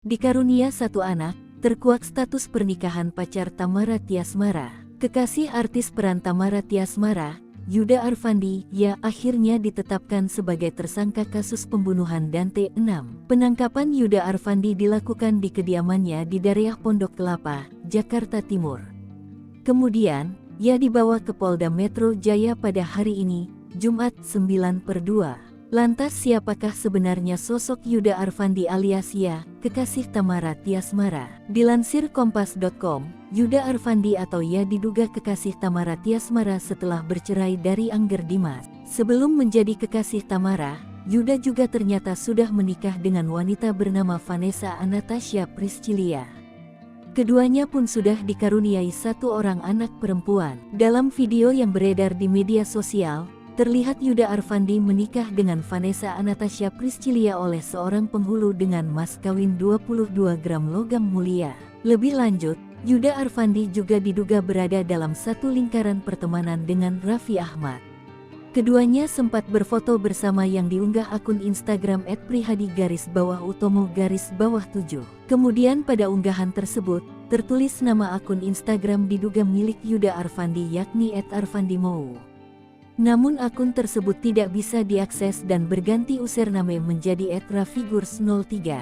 Dikarunia satu anak, terkuak status pernikahan pacar Tamara Tiasmara. Kekasih artis peran Tamara Tiasmara, Yuda Arfandi, akhirnya ditetapkan sebagai tersangka kasus pembunuhan dan T6. Penangkapan Yuda Arfandi dilakukan di kediamannya di daerah Pondok Kelapa, Jakarta Timur. Kemudian, ia dibawa ke Polda Metro Jaya pada hari ini, Jumat 9/2. Lantas siapakah sebenarnya sosok Yuda Arfandi alias kekasih Tamara Tiasmara? Dilansir Kompas.com, Yuda Arfandi atau diduga kekasih Tamara Tiasmara setelah bercerai dari Angger Dimas. Sebelum menjadi kekasih Tamara, Yuda juga ternyata sudah menikah dengan wanita bernama Vanessa Anastasia Priscilia. Keduanya pun sudah dikaruniai satu orang anak perempuan. Dalam video yang beredar di media sosial, terlihat Yuda Arfandi menikah dengan Vanessa Anastasia Priscilia oleh seorang penghulu dengan mas kawin 22 gram logam mulia. Lebih lanjut, Yuda Arfandi juga diduga berada dalam satu lingkaran pertemanan dengan Raffi Ahmad. Keduanya sempat berfoto bersama yang diunggah akun Instagram @prihadi_utomo_7. Kemudian pada unggahan tersebut, tertulis nama akun Instagram diduga milik Yuda Arfandi yakni @arfandimou. Namun akun tersebut tidak bisa diakses dan berganti username menjadi @rafigurs03.